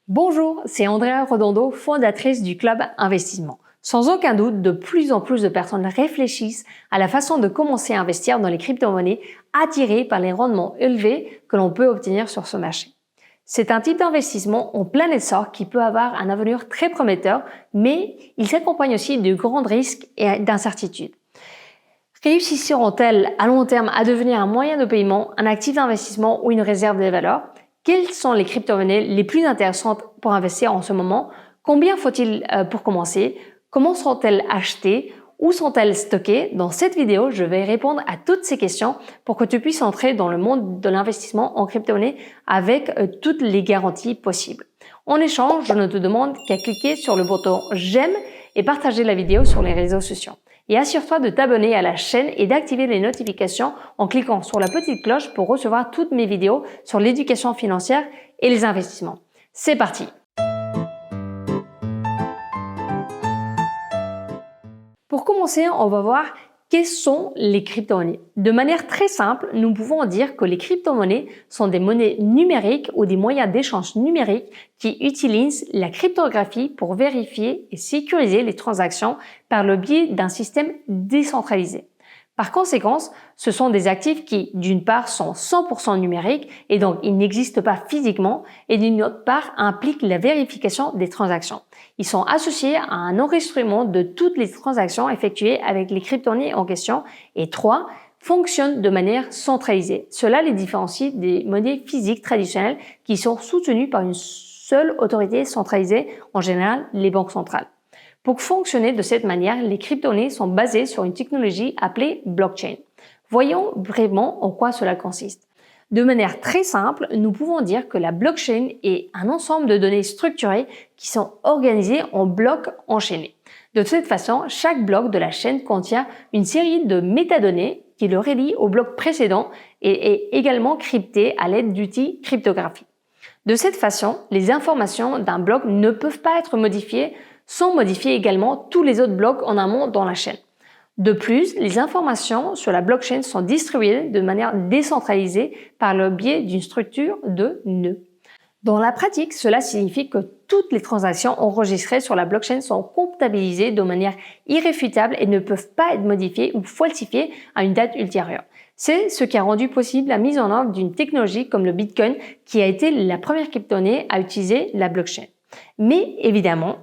Bonjour, c'est Andrea Redondo, fondatrice du Club Investissement. Sans aucun doute, de plus en plus de personnes réfléchissent à la façon de commencer à investir dans les crypto-monnaies attirées par les rendements élevés que l'on peut obtenir sur ce marché. C'est un type d'investissement en plein essor qui peut avoir un avenir très prometteur, mais il s'accompagne aussi de grands risques et d'incertitudes. Réussiront-elles à long terme à devenir un moyen de paiement, un actif d'investissement ou une réserve des valeurs? Quelles sont les crypto-monnaies les plus intéressantes pour investir en ce moment? Combien faut-il pour commencer? Comment sont-elles achetées? Où sont-elles stockées? Dans cette vidéo, je vais répondre à toutes ces questions pour que tu puisses entrer dans le monde de l'investissement en crypto-monnaies avec toutes les garanties possibles. En échange, je ne te demande qu'à cliquer sur le bouton j'aime et partager la vidéo sur les réseaux sociaux. Et assure-toi de t'abonner à la chaîne et d'activer les notifications en cliquant sur la petite cloche pour recevoir toutes mes vidéos sur l'éducation financière et les investissements. C'est parti! Pour commencer, on va voir quelles sont les crypto-monnaies. De manière très simple, nous pouvons dire que les crypto-monnaies sont des monnaies numériques ou des moyens d'échange numériques qui utilisent la cryptographie pour vérifier et sécuriser les transactions par le biais d'un système décentralisé. Par conséquent, ce sont des actifs qui, d'une part, sont 100% numériques et donc ils n'existent pas physiquement et d'une autre part, impliquent la vérification des transactions. Ils sont associés à un enregistrement de toutes les transactions effectuées avec les crypto-monnaies en question et 3, fonctionnent de manière centralisée. Cela les différencie des monnaies physiques traditionnelles qui sont soutenues par une seule autorité centralisée, en général les banques centrales. Pour fonctionner de cette manière, les crypto-monnaies sont basées sur une technologie appelée blockchain. Voyons brièvement en quoi cela consiste. De manière très simple, nous pouvons dire que la blockchain est un ensemble de données structurées qui sont organisées en blocs enchaînés. De cette façon, chaque bloc de la chaîne contient une série de métadonnées qui le relient au bloc précédent et est également crypté à l'aide d'outils cryptographiques. De cette façon, les informations d'un bloc ne peuvent pas être modifiées sans modifier également tous les autres blocs en amont dans la chaîne. De plus, les informations sur la blockchain sont distribuées de manière décentralisée par le biais d'une structure de nœuds. Dans la pratique, cela signifie que toutes les transactions enregistrées sur la blockchain sont comptabilisées de manière irréfutable et ne peuvent pas être modifiées ou falsifiées à une date ultérieure. C'est ce qui a rendu possible la mise en œuvre d'une technologie comme le Bitcoin qui a été la première crypto-monnaie à utiliser la blockchain. Mais évidemment,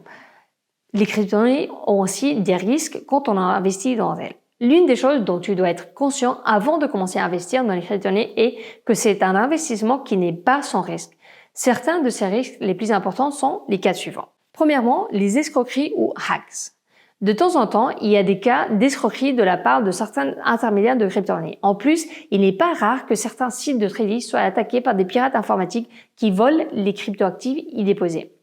les crypto-monnaies ont aussi des risques quand on a investi dans elles. L'une des choses dont tu dois être conscient avant de commencer à investir dans les crypto-monnaies est que c'est un investissement qui n'est pas sans risque. Certains de ces risques les plus importants sont les cas suivants. Premièrement, les escroqueries ou hacks. De temps en temps, il y a des cas d'escroquerie de la part de certains intermédiaires de crypto-monnaies. En plus, il n'est pas rare que certains sites de trading soient attaqués par des pirates informatiques qui volent les crypto-actifs y déposés.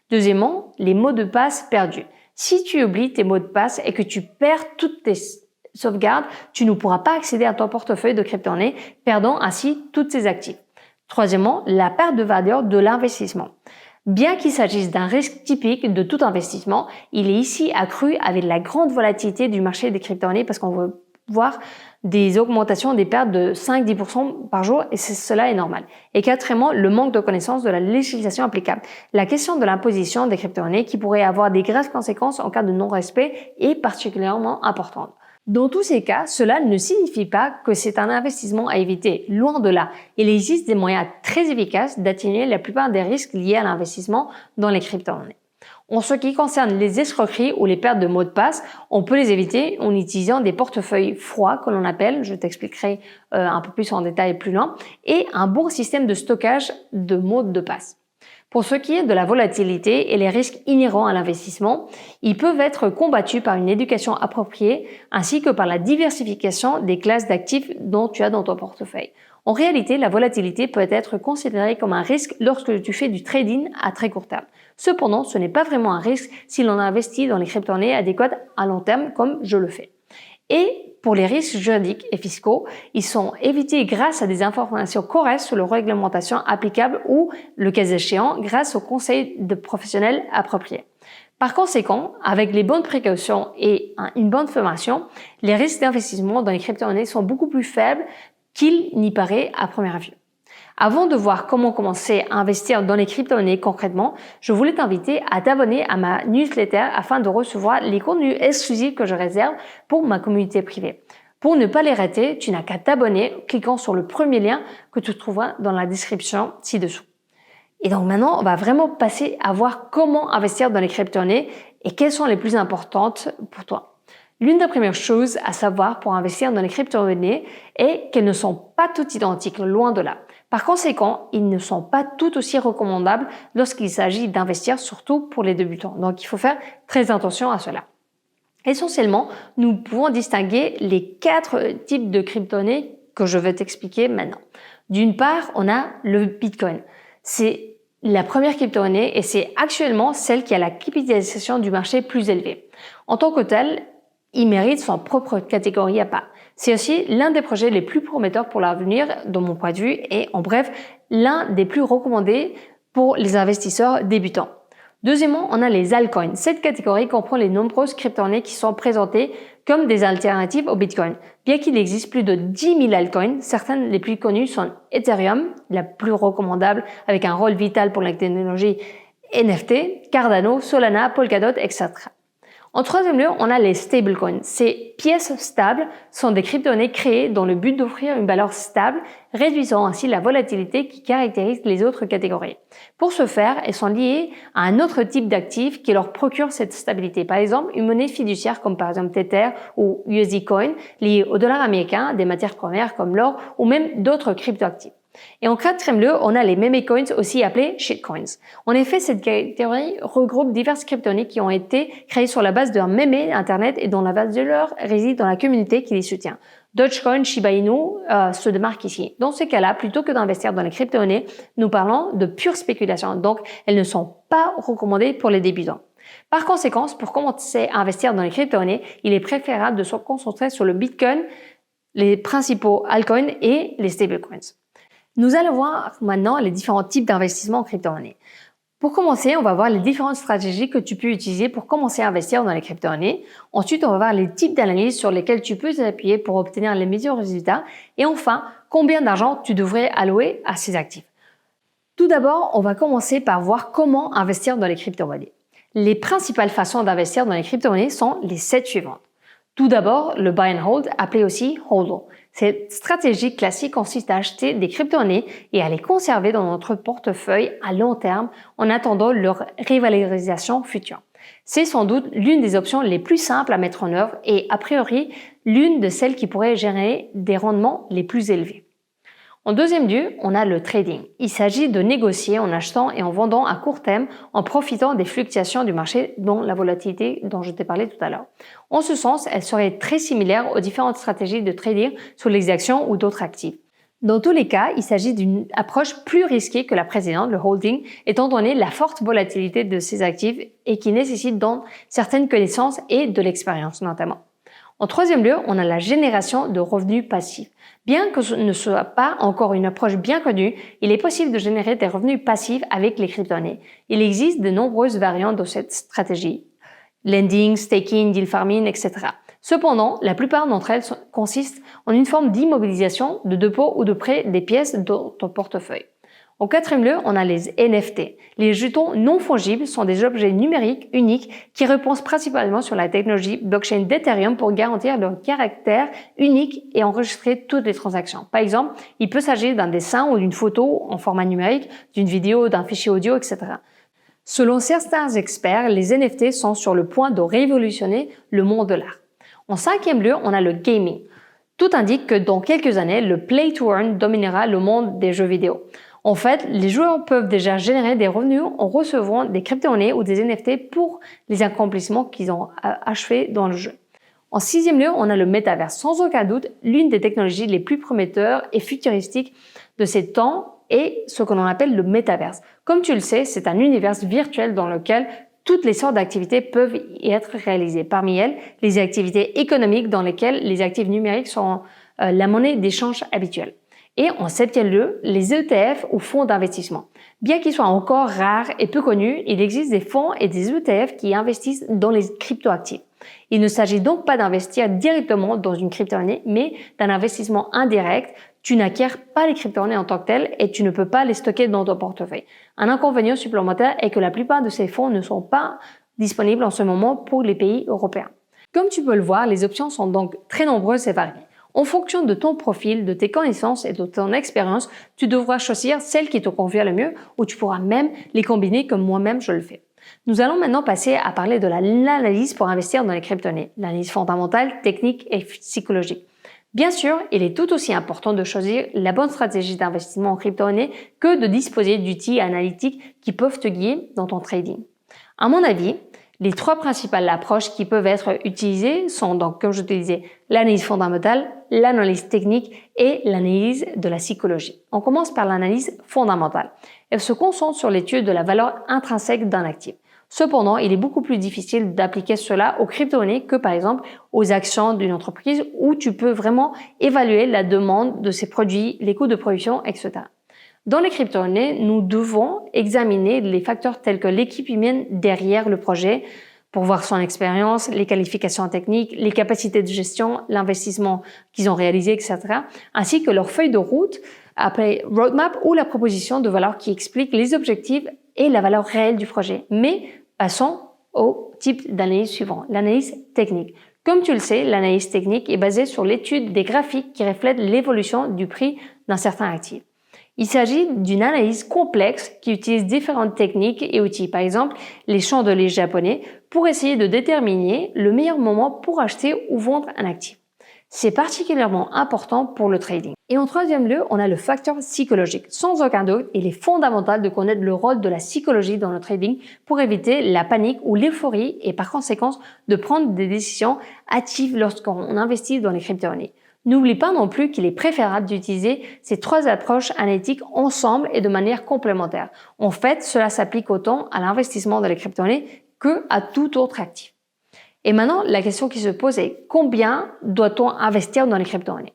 Deuxièmement, les mots de passe perdus. Si tu oublies tes mots de passe et que tu perds toutes tes sauvegardes, tu ne pourras pas accéder à ton portefeuille de crypto-monnaies, perdant ainsi tous tes actifs. Troisièmement, la perte de valeur de l'investissement. Bien qu'il s'agisse d'un risque typique de tout investissement, il est ici accru avec la grande volatilité du marché des crypto-monnaies parce qu'on veut voir des augmentations des pertes de 5-10% par jour et cela est normal. Et quatrièmement, le manque de connaissance de la législation applicable. La question de l'imposition des crypto-monnaies qui pourrait avoir des graves conséquences en cas de non-respect est particulièrement importante. Dans tous ces cas, cela ne signifie pas que c'est un investissement à éviter. Loin de là, il existe des moyens très efficaces d'atténuer la plupart des risques liés à l'investissement dans les crypto-monnaies. En ce qui concerne les escroqueries ou les pertes de mots de passe, on peut les éviter en utilisant des portefeuilles froids que l'on appelle, je t'expliquerai un peu plus en détail plus loin, et un bon système de stockage de mots de passe. Pour ce qui est de la volatilité et les risques inhérents à l'investissement, ils peuvent être combattus par une éducation appropriée ainsi que par la diversification des classes d'actifs dont tu as dans ton portefeuille. En réalité, la volatilité peut être considérée comme un risque lorsque tu fais du trading à très court terme. Cependant, ce n'est pas vraiment un risque si l'on investit dans les crypto-monnaies adéquates à long terme comme je le fais. Et pour les risques juridiques et fiscaux, ils sont évités grâce à des informations correctes sur la réglementation applicable ou, le cas échéant, grâce aux conseils de professionnels appropriés. Par conséquent, avec les bonnes précautions et une bonne formation, les risques d'investissement dans les crypto-monnaies sont beaucoup plus faibles qu'il n'y paraît à première vue. Avant de voir comment commencer à investir dans les crypto-monnaies concrètement, je voulais t'inviter à t'abonner à ma newsletter afin de recevoir les contenus exclusifs que je réserve pour ma communauté privée. Pour ne pas les rater, tu n'as qu'à t'abonner en cliquant sur le premier lien que tu trouveras dans la description ci-dessous. Et donc maintenant, on va vraiment passer à voir comment investir dans les crypto-monnaies et quelles sont les plus importantes pour toi. L'une des premières choses à savoir pour investir dans les crypto-monnaies est qu'elles ne sont pas toutes identiques, loin de là. Par conséquent, ils ne sont pas tout aussi recommandables lorsqu'il s'agit d'investir, surtout pour les débutants. Donc, il faut faire très attention à cela. Essentiellement, nous pouvons distinguer les 4 types de crypto-monnaies que je vais t'expliquer maintenant. D'une part, on a le Bitcoin. C'est la première crypto-monnaie et c'est actuellement celle qui a la capitalisation du marché plus élevée. En tant que tel, il mérite son propre catégorie à part. C'est aussi l'un des projets les plus prometteurs pour l'avenir, de mon point de vue, et en bref, l'un des plus recommandés pour les investisseurs débutants. Deuxièmement, on a les altcoins. Cette catégorie comprend les nombreuses crypto-monnaies qui sont présentées comme des alternatives au Bitcoin. Bien qu'il existe plus de 10 000 altcoins, certaines les plus connues sont Ethereum, la plus recommandable avec un rôle vital pour la technologie NFT, Cardano, Solana, Polkadot, etc. En troisième lieu, on a les stablecoins. Ces pièces stables sont des crypto-monnaies créées dans le but d'offrir une valeur stable, réduisant ainsi la volatilité qui caractérise les autres catégories. Pour ce faire, elles sont liées à un autre type d'actifs qui leur procure cette stabilité. Par exemple, une monnaie fiduciaire comme par exemple Tether ou USD Coin, liée au dollar américain, des matières premières comme l'or ou même d'autres crypto-actifs. Et en quatrième lieu, on a les meme coins, aussi appelés shitcoins. En effet, cette catégorie regroupe diverses crypto-monnaies qui ont été créées sur la base d'un meme Internet et dont la valeur réside dans la communauté qui les soutient. Dogecoin, Shiba Inu se démarquent ici. Dans ce cas-là, plutôt que d'investir dans les crypto-monnaies, nous parlons de pure spéculation. Donc, elles ne sont pas recommandées pour les débutants. Par conséquent, pour commencer à investir dans les crypto-monnaies, il est préférable de se concentrer sur le Bitcoin, les principaux altcoins et les stablecoins. Nous allons voir maintenant les différents types d'investissements en crypto-monnaies. Pour commencer, on va voir les différentes stratégies que tu peux utiliser pour commencer à investir dans les crypto-monnaies. Ensuite, on va voir les types d'analyses sur lesquels tu peux t'appuyer pour obtenir les meilleurs résultats. Et enfin, combien d'argent tu devrais allouer à ces actifs. Tout d'abord, on va commencer par voir comment investir dans les crypto-monnaies. Les principales façons d'investir dans les crypto-monnaies sont les 7 suivantes. Tout d'abord, le buy and hold, appelé aussi HODL. Cette stratégie classique consiste à acheter des crypto-monnaies et à les conserver dans notre portefeuille à long terme en attendant leur revalorisation future. C'est sans doute l'une des options les plus simples à mettre en œuvre et a priori l'une de celles qui pourrait générer des rendements les plus élevés. En deuxième lieu, on a le trading. Il s'agit de négocier en achetant et en vendant à court terme en profitant des fluctuations du marché dont la volatilité dont je t'ai parlé tout à l'heure. En ce sens, elle serait très similaire aux différentes stratégies de trading sur les actions ou d'autres actifs. Dans tous les cas, il s'agit d'une approche plus risquée que la précédente, le holding, étant donné la forte volatilité de ces actifs et qui nécessite donc certaines connaissances et de l'expérience notamment. En troisième lieu, on a la génération de revenus passifs. Bien que ce ne soit pas encore une approche bien connue, il est possible de générer des revenus passifs avec les crypto-monnaies. Il existe de nombreuses variantes de cette stratégie. Lending, staking, deal farming, etc. Cependant, la plupart d'entre elles consistent en une forme d'immobilisation, de dépôt ou de prêt des pièces de ton portefeuille. En quatrième lieu, on a les NFT. Les jetons non fongibles sont des objets numériques uniques qui reposent principalement sur la technologie blockchain d'Ethereum pour garantir leur caractère unique et enregistrer toutes les transactions. Par exemple, il peut s'agir d'un dessin ou d'une photo en format numérique, d'une vidéo, d'un fichier audio, etc. Selon certains experts, les NFT sont sur le point de révolutionner le monde de l'art. En cinquième lieu, on a le gaming. Tout indique que dans quelques années, le play to earn dominera le monde des jeux vidéo. En fait, les joueurs peuvent déjà générer des revenus en recevant des crypto-monnaies ou des NFT pour les accomplissements qu'ils ont achevés dans le jeu. En sixième lieu, on a le métaverse. Sans aucun doute, l'une des technologies les plus prometteurs et futuristiques de ces temps est ce que l'on appelle le métaverse. Comme tu le sais, c'est un univers virtuel dans lequel toutes les sortes d'activités peuvent y être réalisées. Parmi elles, les activités économiques dans lesquelles les actifs numériques sont la monnaie d'échange habituelle. Et en septième lieu, les ETF ou fonds d'investissement. Bien qu'ils soient encore rares et peu connus, il existe des fonds et des ETF qui investissent dans les cryptoactifs. Il ne s'agit donc pas d'investir directement dans une crypto-monnaie, mais d'un investissement indirect tu n'acquiers pas les crypto-monnaies en tant que telles et tu ne peux pas les stocker dans ton portefeuille. Un inconvénient supplémentaire est que la plupart de ces fonds ne sont pas disponibles en ce moment pour les pays européens. Comme tu peux le voir, les options sont donc très nombreuses et variées. En fonction de ton profil, de tes connaissances et de ton expérience, tu devras choisir celle qui te convient le mieux ou tu pourras même les combiner comme moi-même je le fais. Nous allons maintenant passer à parler de l'analyse pour investir dans les crypto-monnaies, l'analyse fondamentale, technique et psychologique. Bien sûr, il est tout aussi important de choisir la bonne stratégie d'investissement en crypto-monnaies que de disposer d'outils analytiques qui peuvent te guider dans ton trading. À mon avis, les trois principales approches qui peuvent être utilisées sont donc, comme je te disais, l'analyse fondamentale, l'analyse technique et l'analyse de la psychologie. On commence par l'analyse fondamentale. Elle se concentre sur l'étude de la valeur intrinsèque d'un actif. Cependant, il est beaucoup plus difficile d'appliquer cela aux crypto-monnaies que par exemple aux actions d'une entreprise où tu peux vraiment évaluer la demande de ses produits, les coûts de production, etc. Dans les crypto-monnaies, nous devons examiner les facteurs tels que l'équipe humaine derrière le projet pour voir son expérience, les qualifications techniques, les capacités de gestion, l'investissement qu'ils ont réalisé, etc., ainsi que leur feuille de route, appelée roadmap ou la proposition de valeur qui explique les objectifs et la valeur réelle du projet. Mais passons au type d'analyse suivant, l'analyse technique. Comme tu le sais, l'analyse technique est basée sur l'étude des graphiques qui reflètent l'évolution du prix d'un certain actif. Il s'agit d'une analyse complexe qui utilise différentes techniques et outils, par exemple les chandeliers japonais, pour essayer de déterminer le meilleur moment pour acheter ou vendre un actif. C'est particulièrement important pour le trading. Et en troisième lieu, on a le facteur psychologique. Sans aucun doute, il est fondamental de connaître le rôle de la psychologie dans le trading pour éviter la panique ou l'euphorie et par conséquent de prendre des décisions hâtives lorsqu'on investit dans les crypto-monnaies. N'oublie pas non plus qu'il est préférable d'utiliser ces trois approches analytiques ensemble et de manière complémentaire. En fait, cela s'applique autant à l'investissement dans les crypto-monnaies que à tout autre actif. Et maintenant, la question qui se pose est combien doit-on investir dans les crypto-monnaies?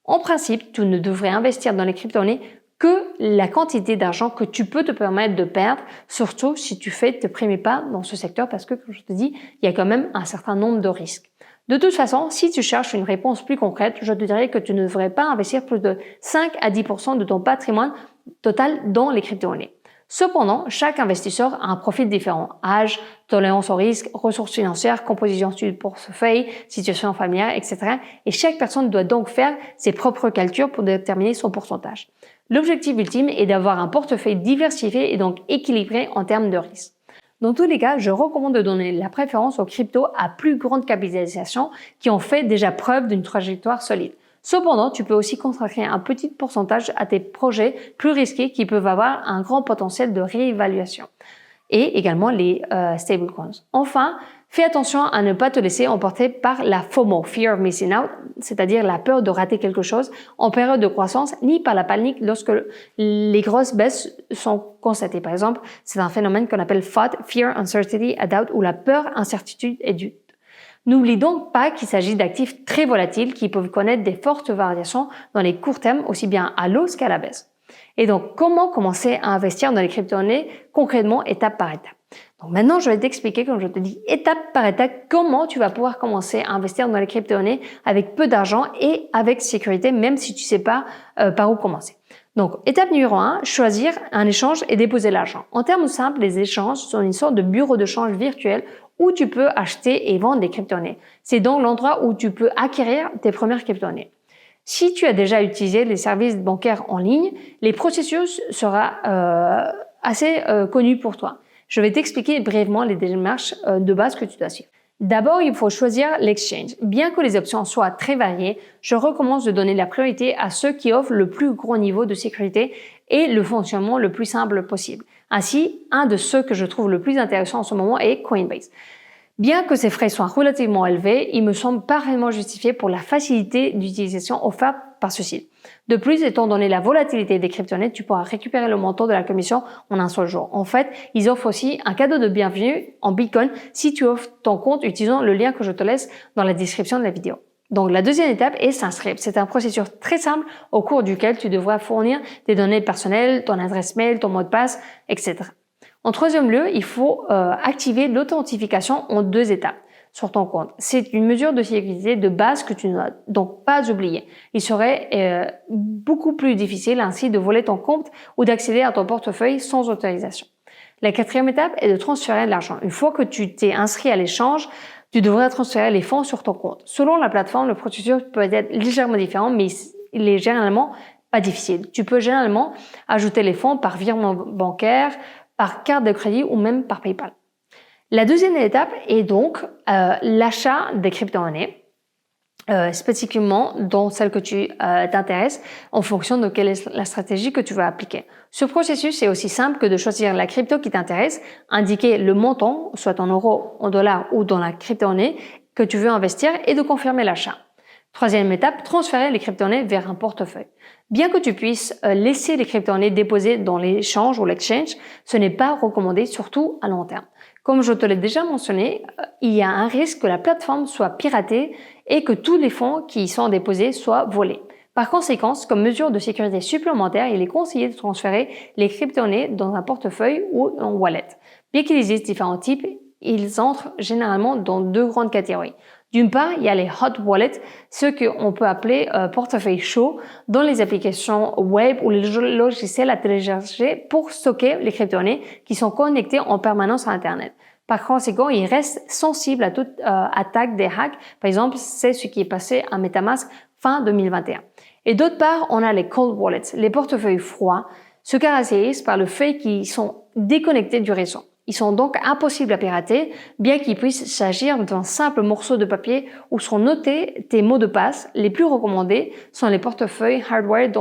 En principe, tu ne devrais investir dans les crypto-monnaies que la quantité d'argent que tu peux te permettre de perdre, surtout si tu fais tes premiers pas dans ce secteur parce que, comme je te dis, il y a quand même un certain nombre de risques. De toute façon, si tu cherches une réponse plus concrète, je te dirais que tu ne devrais pas investir plus de 5 à 10% de ton patrimoine total dans les crypto-monnaies. Cependant, chaque investisseur a un profil différent. Âge, tolérance au risque, ressources financières, composition du portefeuille, situation familiale, etc. Et chaque personne doit donc faire ses propres calculs pour déterminer son pourcentage. L'objectif ultime est d'avoir un portefeuille diversifié et donc équilibré en termes de risque. Dans tous les cas, je recommande de donner la préférence aux cryptos à plus grande capitalisation qui ont fait déjà preuve d'une trajectoire solide. Cependant, tu peux aussi consacrer un petit pourcentage à tes projets plus risqués qui peuvent avoir un grand potentiel de réévaluation. Et également les stablecoins. Enfin, fais attention à ne pas te laisser emporter par la FOMO, Fear of Missing Out, c'est-à-dire la peur de rater quelque chose en période de croissance, ni par la panique lorsque les grosses baisses sont constatées. Par exemple, c'est un phénomène qu'on appelle FOD, Fear, Uncertainty, and Doubt, ou la peur, incertitude et doute. N'oublie donc pas qu'il s'agit d'actifs très volatiles qui peuvent connaître des fortes variations dans les courts termes, aussi bien à l'hausse qu'à la baisse. Et donc, comment commencer à investir dans les crypto-monnaies concrètement, étape par étape? Donc maintenant, je vais t'expliquer, comme je te dis, étape par étape, comment tu vas pouvoir commencer à investir dans les crypto-monnaies avec peu d'argent et avec sécurité, même si tu sais pas par où commencer. Donc, étape numéro 1, choisir un échange et déposer l'argent. En termes simples, les échanges sont une sorte de bureau de change virtuel où tu peux acheter et vendre des crypto-monnaies. C'est donc l'endroit où tu peux acquérir tes premières crypto-monnaies. Si tu as déjà utilisé les services bancaires en ligne, les processus sera assez connu pour toi. Je vais t'expliquer brièvement les démarches de base que tu dois suivre. D'abord, il faut choisir l'exchange. Bien que les options soient très variées, je recommande de donner la priorité à ceux qui offrent le plus gros niveau de sécurité et le fonctionnement le plus simple possible. Ainsi, un de ceux que je trouve le plus intéressant en ce moment est Coinbase. Bien que ces frais soient relativement élevés, ils me semblent parfaitement justifiés pour la facilité d'utilisation offerte par ce site. De plus, étant donné la volatilité des crypto-monnaies, tu pourras récupérer le montant de la commission en un seul jour. En fait, ils offrent aussi un cadeau de bienvenue en Bitcoin si tu offres ton compte utilisant le lien que je te laisse dans la description de la vidéo. Donc, la deuxième étape est s'inscrire. C'est un processus très simple au cours duquel tu devras fournir tes données personnelles, ton adresse mail, ton mot de passe, etc. En troisième lieu, il faut activer l'authentification en 2 étapes. sur ton compte. C'est une mesure de sécurité de base que tu ne dois donc pas oublier. Il serait beaucoup plus difficile ainsi de voler ton compte ou d'accéder à ton portefeuille sans autorisation. La quatrième étape est de transférer de l'argent. Une fois que tu t'es inscrit à l'échange, tu devrais transférer les fonds sur ton compte. Selon la plateforme, le processus peut être légèrement différent, mais il est généralement pas difficile. Tu peux généralement ajouter les fonds par virement bancaire, par carte de crédit ou même par PayPal. La deuxième étape est donc l'achat des crypto-monnaies, spécifiquement dans celle que tu t'intéresses en fonction de quelle est la stratégie que tu veux appliquer. Ce processus est aussi simple que de choisir la crypto qui t'intéresse, indiquer le montant, soit en euros, en dollars ou dans la crypto-monnaie que tu veux investir et de confirmer l'achat. Troisième étape, transférer les crypto-monnaies vers un portefeuille. Bien que tu puisses laisser les crypto-monnaies déposées dans l'échange ou l'exchange, ce n'est pas recommandé, surtout à long terme. Comme je te l'ai déjà mentionné, il y a un risque que la plateforme soit piratée et que tous les fonds qui y sont déposés soient volés. Par conséquent, comme mesure de sécurité supplémentaire, il est conseillé de transférer les crypto-monnaies dans un portefeuille ou en wallet. Bien qu'il existe différents types, ils entrent généralement dans deux grandes catégories. D'une part, il y a les hot wallets, ceux qu'on peut appeler portefeuille chaud dans les applications web ou les logiciels à télécharger pour stocker les crypto-monnaies qui sont connectés en permanence à Internet. Par conséquent, ils restent sensibles à toute attaque des hacks. Par exemple, c'est ce qui est passé à MetaMask fin 2021. Et d'autre part, on a les cold wallets, les portefeuilles froids, se caractérisent par le fait qu'ils sont déconnectés du réseau. Ils sont donc impossibles à pirater, bien qu'il puisse s'agir d'un simple morceau de papier où sont notés tes mots de passe. Les plus recommandés sont les portefeuilles hardware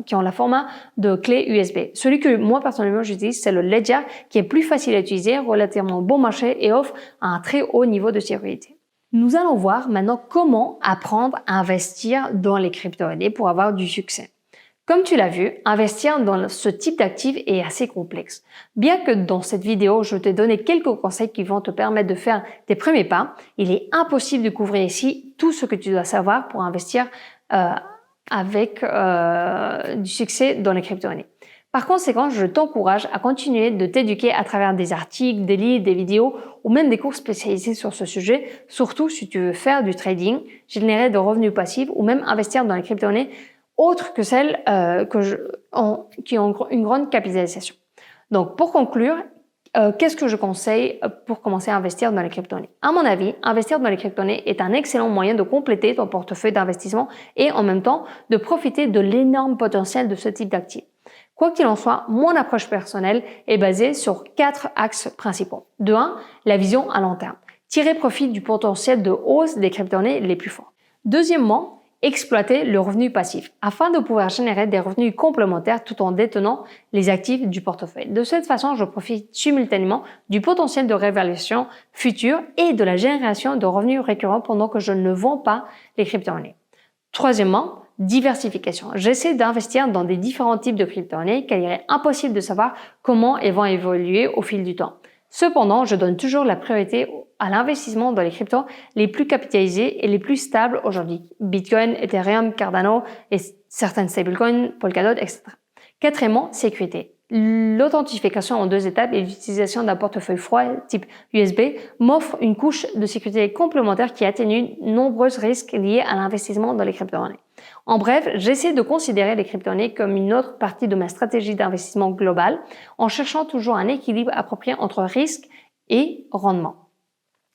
qui ont la format de clé USB. Celui que moi personnellement j'utilise, c'est le Ledger, qui est plus facile à utiliser, relativement bon marché et offre un très haut niveau de sécurité. Nous allons voir maintenant comment apprendre à investir dans les crypto-monnaies pour avoir du succès. Comme tu l'as vu, investir dans ce type d'actifs est assez complexe. Bien que dans cette vidéo, je t'ai donné quelques conseils qui vont te permettre de faire tes premiers pas, il est impossible de couvrir ici tout ce que tu dois savoir pour investir avec du succès dans les crypto-monnaies. Par conséquent, je t'encourage à continuer de t'éduquer à travers des articles, des livres, des vidéos ou même des cours spécialisés sur ce sujet, surtout si tu veux faire du trading, générer de revenus passifs ou même investir dans les crypto-monnaies autres que celles qui ont une grande capitalisation. Donc, pour conclure, qu'est-ce que je conseille pour commencer à investir dans les crypto-monnaies? À mon avis, investir dans les crypto-monnaies est un excellent moyen de compléter ton portefeuille d'investissement et en même temps de profiter de l'énorme potentiel de ce type d'actifs. Quoi qu'il en soit, mon approche personnelle est basée sur 4 axes principaux. De 1, la vision à long terme. Tirer profit du potentiel de hausse des crypto-monnaies les plus forts. Deuxièmement, exploiter le revenu passif afin de pouvoir générer des revenus complémentaires tout en détenant les actifs du portefeuille. De cette façon, je profite simultanément du potentiel de révaluation future et de la génération de revenus récurrents pendant que je ne vends pas les crypto-monnaies. Troisièmement, diversification. J'essaie d'investir dans des différents types de crypto-monnaies car il est impossible de savoir comment elles vont évoluer au fil du temps. Cependant, je donne toujours la priorité à l'investissement dans les cryptos les plus capitalisés et les plus stables aujourd'hui. Bitcoin, Ethereum, Cardano et certaines stablecoins, Polkadot, etc. Quatrièmement, sécurité. L'authentification en 2 étapes et l'utilisation d'un portefeuille froid type USB m'offre une couche de sécurité complémentaire qui atténue nombreux risques liés à l'investissement dans les crypto-monnaies. En bref, j'essaie de considérer les crypto-monnaies comme une autre partie de ma stratégie d'investissement globale en cherchant toujours un équilibre approprié entre risque et rendement.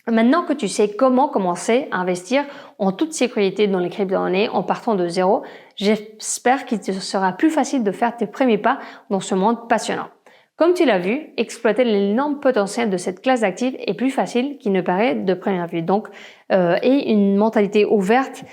Maintenant que tu sais comment commencer à investir en toute sécurité dans les crypto-monnaies en partant de zéro, j'espère qu'il te sera plus facile de faire tes premiers pas dans ce monde passionnant. Comme tu l'as vu, exploiter l'énorme potentiel de cette classe d'actifs est plus facile qu'il ne paraît de première vue. Donc, et une mentalité ouverte,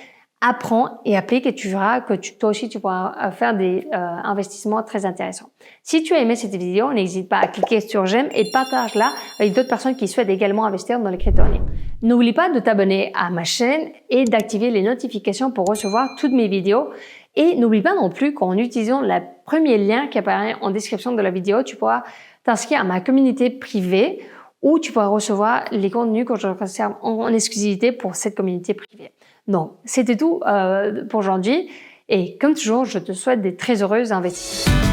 apprends et applique et tu verras que toi aussi tu pourras faire des investissements très intéressants. Si tu as aimé cette vidéo, n'hésite pas à cliquer sur j'aime et partage-la avec d'autres personnes qui souhaitent également investir dans les crypto-monnaies. N'oublie pas de t'abonner à ma chaîne et d'activer les notifications pour recevoir toutes mes vidéos. Et n'oublie pas non plus qu'en utilisant le premier lien qui apparaît en description de la vidéo, tu pourras t'inscrire à ma communauté privée où tu pourras recevoir les contenus que je conserve en exclusivité pour cette communauté privée. Donc, c'était tout pour aujourd'hui et comme toujours, je te souhaite des très heureux investissements.